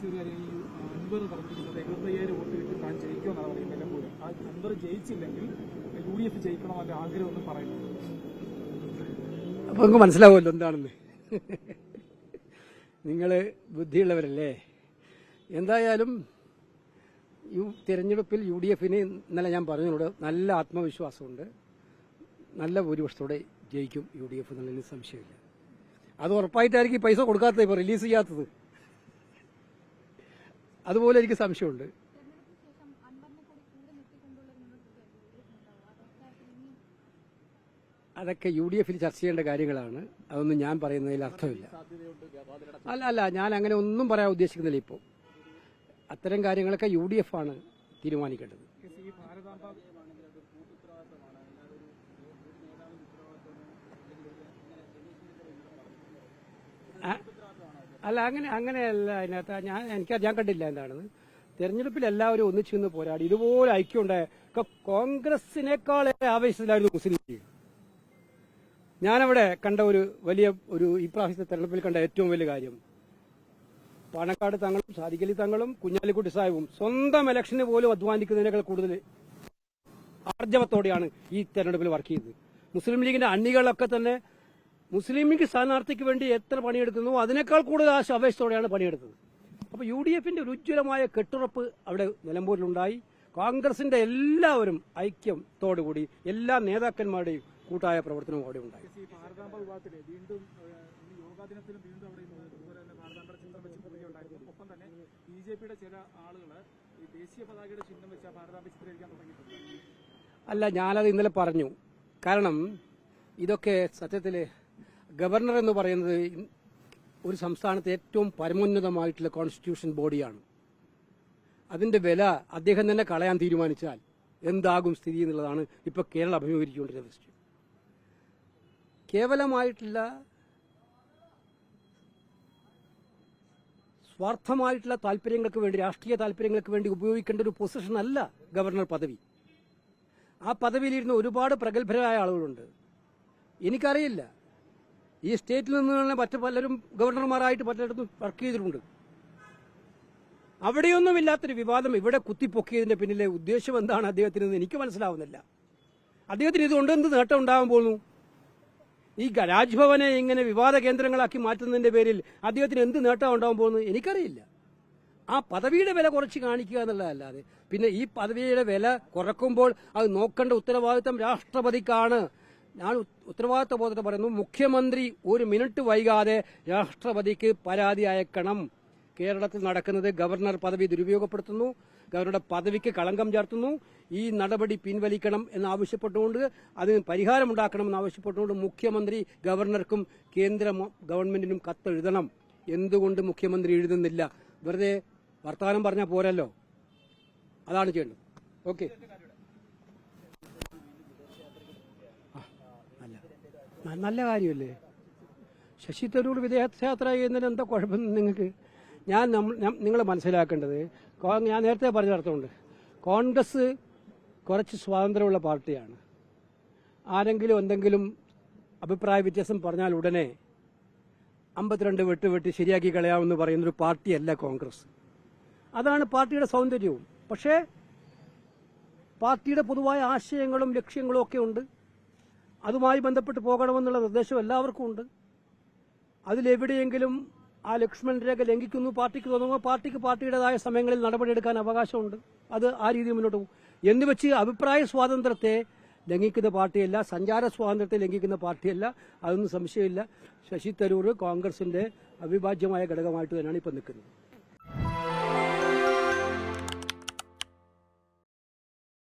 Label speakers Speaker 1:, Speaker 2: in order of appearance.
Speaker 1: ഒരു കാര്യം, ഈ അൻവർ പറഞ്ഞിരിക്കുന്നത് 75,000 വോട്ട് കിട്ടി താൻ ജയിക്കുമെന്നാണ് പറയുന്നത് നിലമ്പൂർ. ആ അൻവർ ജയിച്ചില്ലെങ്കിൽ UDF ജയിക്കണമെന്നല്ല ആഗ്രഹമൊന്നും പറയുന്നത്.
Speaker 2: അപ്പോൾ നിങ്ങൾക്ക് മനസ്സിലാവുമല്ലോ എന്താണെന്ന്. നിങ്ങൾ ബുദ്ധിയുള്ളവരല്ലേ. എന്തായാലും തിരഞ്ഞെടുപ്പിൽ UDFന് ഇന്നലെ ഞാൻ പറഞ്ഞതിനോട് നല്ല ആത്മവിശ്വാസമുണ്ട്. നല്ല ഭൂരിപക്ഷത്തോടെ ജയിക്കും UDF എന്നുള്ളതിന് സംശയമില്ല. അത് ഉറപ്പായിട്ടായിരിക്കും പൈസ കൊടുക്കാത്തത്, ഇപ്പോൾ റിലീസ് ചെയ്യാത്തത്. അതുപോലെ എനിക്ക് സംശയമുണ്ട്. അതൊക്കെ UDFൽ ചർച്ച ചെയ്യേണ്ട കാര്യങ്ങളാണ്. അതൊന്നും ഞാൻ പറയുന്നതിൽ അർത്ഥമില്ല. അല്ല, ഞാൻ അങ്ങനെ ഒന്നും പറയാൻ ഉദ്ദേശിക്കുന്നില്ല. ഇപ്പോൾ അത്തരം കാര്യങ്ങളൊക്കെ UDF ആണ് തീരുമാനിക്കേണ്ടത്. അല്ല, അങ്ങനെയല്ല. അതിനകത്ത് ഞാൻ കണ്ടില്ല എന്താണെന്ന്. തെരഞ്ഞെടുപ്പിൽ എല്ലാവരും ഒന്നിച്ചു നിന്ന് പോരാടി ഇതുപോലെ ഐക്യമുണ്ടായ കോൺഗ്രസിനേക്കാൾ ആവേശത്തിലായിരുന്നു മുസ്ലിം ലീഗ്. ഞാനവിടെ കണ്ട ഈ പ്രാവശ്യത്തെ തെരഞ്ഞെടുപ്പിൽ കണ്ട ഏറ്റവും വലിയ കാര്യം, പാണക്കാട് തങ്ങളും സാദിഖലി തങ്ങളും കുഞ്ഞാലിക്കുട്ടി സാഹിബും സ്വന്തം ഇലക്ഷന് പോലും അധ്വാനിക്കുന്നതിനേക്കാൾ കൂടുതൽ ആർജവത്തോടെയാണ് ഈ തെരഞ്ഞെടുപ്പിൽ വർക്ക് ചെയ്തത്. മുസ്ലിം ലീഗിന്റെ അണികളൊക്കെ തന്നെ മുസ്ലിം ലീഗ് സ്ഥാനാർത്ഥിക്ക് വേണ്ടി എത്ര പണിയെടുക്കുന്നു അതിനേക്കാൾ കൂടുതൽ ആവേശത്തോടെയാണ് പണിയെടുത്തത്. അപ്പോൾ UDFന്റെ ഒരു ഉജ്ജ്വലമായ കെട്ടുറപ്പ് അവിടെ നിലമ്പൂരിലുണ്ടായി. കോൺഗ്രസിന്റെ എല്ലാവരും ഐക്യത്തോടുകൂടി എല്ലാ നേതാക്കന്മാരുടെയും കൂട്ടായ പ്രവർത്തനവും അവിടെ ഉണ്ടായി.
Speaker 1: ഒപ്പം തന്നെ BJPയുടെ ചില ആളുകൾ ഈ ദേശീയ പതാകയുടെ ചിഹ്നം വെച്ച ഭാരതാംബ ചിത്രീകരിക്കാൻ തുടങ്ങിയിട്ടുണ്ട്.
Speaker 2: അല്ല, ഞാനത് ഇന്നലെ പറഞ്ഞു. കാരണം ഇതൊക്കെ സത്യത്തിൽ ഗവർണർ എന്ന് പറയുന്നത് ഒരു സംസ്ഥാനത്തെ ഏറ്റവും പരമോന്നതമായിട്ടുള്ള കോൺസ്റ്റിറ്റ്യൂഷൻ ബോഡിയാണ്. അതിന്റെ വില അദ്ദേഹം തന്നെ കളയാൻ തീരുമാനിച്ചാൽ എന്താകും സ്ഥിതി എന്നുള്ളതാണ് ഇപ്പോൾ കേരളം അഭിമുഖീകരിച്ചുകൊണ്ടിരുന്ന ദൃഷ്ടി. കേവലമായിട്ടുള്ള സ്വാർത്ഥമായിട്ടുള്ള താല്പര്യങ്ങൾക്ക് വേണ്ടി, രാഷ്ട്രീയ താല്പര്യങ്ങൾക്ക് വേണ്ടി ഉപയോഗിക്കേണ്ട ഒരു പൊസിഷൻ അല്ല ഗവർണർ പദവി. ആ പദവിയിലിരുന്ന് ഒരുപാട് പ്രഗത്ഭരായ ആളുകളുണ്ട്. എനിക്കറിയില്ല, ഈ സ്റ്റേറ്റിൽ നിന്ന് തന്നെ മറ്റു പലരും ഗവർണർമാരായിട്ട് പലയിടത്തും വർക്ക് ചെയ്തിട്ടുണ്ട്. അവിടെയൊന്നുമില്ലാത്തൊരു വിവാദം ഇവിടെ കുത്തിപ്പൊക്കിയതിന്റെ പിന്നിലെ ഉദ്ദേശം എന്താണ് അദ്ദേഹത്തിന് എനിക്ക് മനസ്സിലാവുന്നില്ല. അദ്ദേഹത്തിന് ഇതുകൊണ്ട് എന്ത് നേട്ടം ഉണ്ടാകാൻ പോകുന്നു? ഈ രാജ്ഭവനെ ഇങ്ങനെ വിവാദ കേന്ദ്രങ്ങളാക്കി മാറ്റുന്നതിന്റെ പേരിൽ അദ്ദേഹത്തിന് എന്ത് നേട്ടം ഉണ്ടാകാൻ പോകുന്നു എനിക്കറിയില്ല. ആ പദവിയുടെ വില കുറച്ച് കാണിക്കുക എന്നുള്ളതല്ലാതെ പിന്നെ ഈ പദവിയുടെ വില കുറക്കുമ്പോൾ അത് നോക്കേണ്ട ഉത്തരവാദിത്തം രാഷ്ട്രപതിക്കാണ്. ഞാൻ ഉത്തരവാദിത്ത ബോധത്തെ പറയുന്നു. മുഖ്യമന്ത്രി ഒരു മിനിറ്റ് വൈകാതെ രാഷ്ട്രപതിക്ക് പരാതി അയക്കണം. കേരളത്തിൽ നടക്കുന്നത് ഗവർണർ പദവി ദുരുപയോഗപ്പെടുത്തുന്നു, ഗവർണറുടെ പദവിക്ക് കളങ്കം ചേർത്തുന്നു. ഈ നടപടി പിൻവലിക്കണം എന്നാവശ്യപ്പെട്ടുകൊണ്ട്, അതിന് പരിഹാരമുണ്ടാക്കണമെന്ന് ആവശ്യപ്പെട്ടുകൊണ്ട് മുഖ്യമന്ത്രി ഗവർണർക്കും കേന്ദ്ര ഗവൺമെന്റിനും കത്തെഴുതണം. എന്തുകൊണ്ട് മുഖ്യമന്ത്രി എഴുതുന്നില്ല? വെറുതെ വർത്തമാനം പറഞ്ഞാൽ പോരല്ലോ. അതാണ് ചെയ്യേണ്ടത്. ഓക്കെ, നല്ല കാര്യമല്ലേ? ശശി തരൂർ വിദേശയാത്ര ചെയ്യുന്നതിന് എന്താ കുഴപ്പം നിങ്ങൾക്ക്? നിങ്ങൾ മനസ്സിലാക്കേണ്ടത്, ഞാൻ നേരത്തെ പറഞ്ഞ അർത്ഥമുണ്ട്, കോൺഗ്രസ് കുറച്ച് സ്വാതന്ത്ര്യമുള്ള പാർട്ടിയാണ്. ആരെങ്കിലും എന്തെങ്കിലും അഭിപ്രായ വ്യത്യാസം പറഞ്ഞാൽ ഉടനെ 52 വെട്ടി ശരിയാക്കി കളയാമെന്ന് പറയുന്നൊരു പാർട്ടിയല്ല കോൺഗ്രസ്. അതാണ് പാർട്ടിയുടെ സൗന്ദര്യവും. പക്ഷേ പാർട്ടിയുടെ പൊതുവായ ആശയങ്ങളും ലക്ഷ്യങ്ങളും ഒക്കെ ഉണ്ട്. അതുമായി ബന്ധപ്പെട്ട് പോകണമെന്നുള്ള നിർദ്ദേശം എല്ലാവർക്കും ഉണ്ട്. അതിലെവിടെയെങ്കിലും ആ ലക്ഷ്മൺ രേഖ ലംഘിക്കുന്നു പാർട്ടിക്ക് തോന്നുമ്പോൾ പാർട്ടിയുടേതായ സമയങ്ങളിൽ നടപടിയെടുക്കാൻ അവകാശമുണ്ട്. അത് ആ രീതിയിൽ മുന്നോട്ട് പോകും. എന്ന് വെച്ച് അഭിപ്രായ സ്വാതന്ത്ര്യത്തെ ലംഘിക്കുന്ന പാർട്ടിയല്ല, സഞ്ചാര സ്വാതന്ത്ര്യത്തെ ലംഘിക്കുന്ന പാർട്ടിയല്ല, അതൊന്നും സംശയമില്ല. ശശി തരൂർ കോൺഗ്രസിന്റെ അവിഭാജ്യമായ ഘടകമായിട്ട് തന്നെയാണ് ഇപ്പം നിൽക്കുന്നത്.